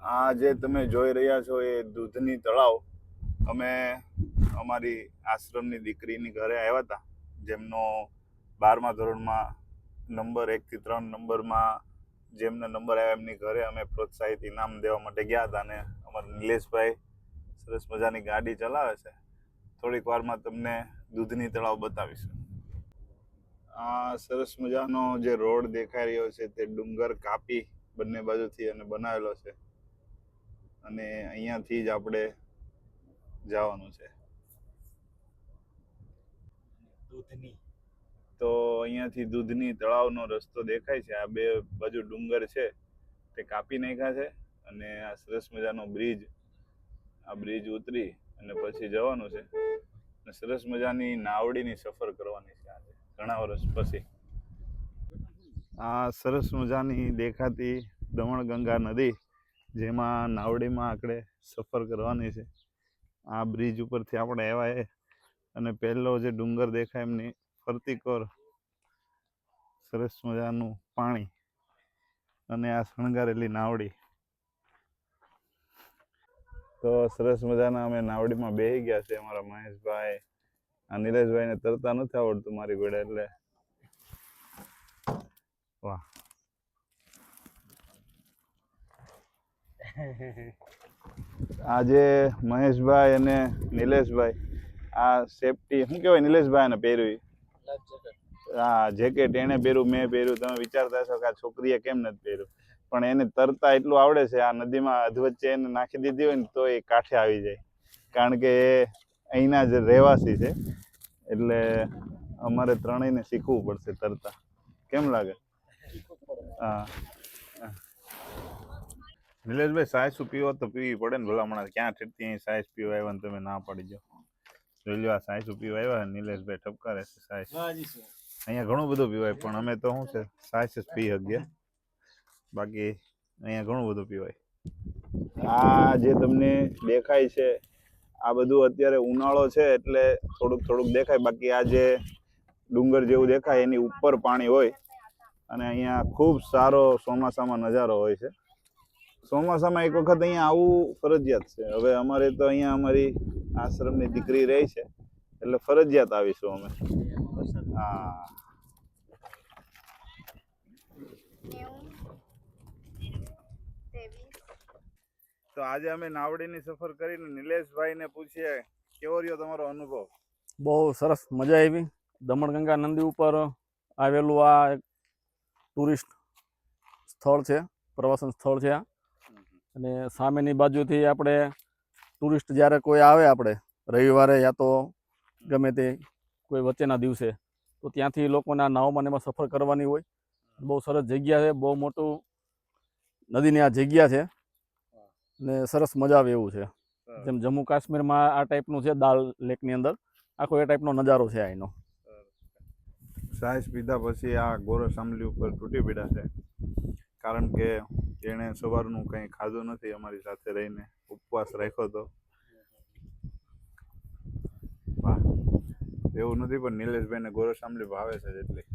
આ જે તમે જોઈ રહ્યા છો એ દૂધની તળાવ. અમે અમારી આશ્રમની દીકરીની ઘરે આવ્યા હતા, જેમનો 12મા ધોરણમાં નંબર 1 થી 3 નંબરમાં જેમને નંબર આવ્યા એમની ઘરે અમે પ્રોત્સાહિત ઇનામ દેવા માટે ગયા હતા. અને અમારા નિલેશભાઈ સરસ મજાની ગાડી ચલાવે છે. થોડીક વારમાં તમને દૂધની તળાવ બતાવીશું. આ સરસ મજાનો જે રોડ દેખાઈ રહ્યો છે તે ડુંગર કાપી બંને બાજુથી અને બનાવેલો છે, અને અહીંયાથી જ આપણે જવાનું છે દૂધની. તો અહીંયાથી દૂધની તળાવનો રસ્તો દેખાય છે. આ બે બાજુ ડુંગર છે તે કાપી નાખ્યા છે, અને આ સરસ મજાનો બ્રિજ, આ બ્રિજ ઉતરી અને પછી જવાનું છે. અને સરસ મજાની નાવડીની સફર કરવાની છે આજે ઘણા વર્ષ પછી. આ સરસ મજાની દેખાતી દમણગંગા નદી, જેમાં નાવડીમાં આપણે સફર કરવાની છે. આ બ્રિજ ઉપરથી આપણે આવ્યા અને પહેલો જે ડુંગર દેખાય એમની ફરતી કોર સરસ મજાનું પાણી અને આ શણગારેલી નાવડી. તો સરસ મજાના અમે નાવડીમાં બેસી ગયા છે. અમારા મહેશભાઈ, આ નિલેશભાઈને તરતા નથી આવડતું મારી ઘોડે, એટલે વાહ. આજે મહેશભાઈ અને નિલેશભાઈ આ સેફટી શું કહેવાય નિલેશભાઈ ને પહેર્યું? હા, જેકેટ એને પહેર્યું, મેં પહેર્યું. તમે વિચારતા હશો કે આ છોકરીએ કેમ નથી પહેર્યું, પણ એને તરતા એટલું આવડે છે. આ નદીમાં અધવચ્ચે એને નાખી દીધી હોય ને તો એ કાંઠે આવી જાય, કારણ કે એ અહીંના જ રહેવાસી છે. એટલે અમારે ત્રણેયને શીખવું પડશે તરતા. કેમ લાગે? હા. નિલેશભાઈ, સાયસ પીવો તો પીવી પડે ને ભલામણ. ક્યાં ઠેરતી અહીં સાયસ પીવા આવ્યા ને તમે ના પડી જાઓ. જોઈ લો, આ સાયસ પીવા આવ્યા નિલેશભાઈ ઠપકારે છે સાયસ. અહીંયા ઘણું બધું પીવાય, પણ અમે તો શું છે સાયસ જ પી શકીએ, બાકી અહીંયા ઘણું બધું પીવાય. આ જે તમને દેખાય છે આ બધું અત્યારે ઉનાળો છે એટલે થોડુંક થોડુંક દેખાય, બાકી આ જે ડુંગર જેવું દેખાય એની ઉપર પાણી હોય. અને અહીંયા ખૂબ સારો ચોમાસામાં નજારો હોય છે. ચોમાસામાં એક વખત અહીંયા આવવું ફરજિયાત છે. હવે અમારે તો અહીંયા અમારી આશ્રમની દીકરી રહી છે એટલે ફરજિયાત આવીશું અમે. હા. તો આજે અમે નાવડીની સફર કરીને નિલેશભાઈને પૂછીએ, કેવો રહ્યો તમારો અનુભવ? બહુ સરસ, મજા આવી. દમણગંગા નદી ઉપર આવેલું આ એક ટુરિસ્ટ સ્થળ છે, પ્રવાસન સ્થળ છે આ. અને સામેની બાજુથી આપણે ટુરિસ્ટ જ્યારે કોઈ આવે, આપણે રવિવારે યા તો ગમે તે કોઈ વચ્ચેના દિવસે, તો ત્યાંથી લોકોના નાવમાં એમાં સફર કરવાની હોય. બહુ સરસ જગ્યા છે, બહુ મોટું નદીની આ જગ્યા છે, ને સરસ મજા આવે એવું છે. જેમ જમ્મુ કાશ્મીરમાં આ ટાઈપનું છે, દાલ લેકની અંદર આખો એ ટાઈપનો નજારો છે અહીંનો. સાયસ પીધા પછી આ ગોરસ આંબલી ઉપર તૂટી પડ્યા છે, કારણ કે એણે સવારનું કંઈ ખાધું નથી. અમારી સાથે રહીને ઉપવાસ રાખ્યો હતો. વાહ, એવું નથી, પણ નિલેશભાઈને ગોરસ આંબલી ભાવે છે એટલી.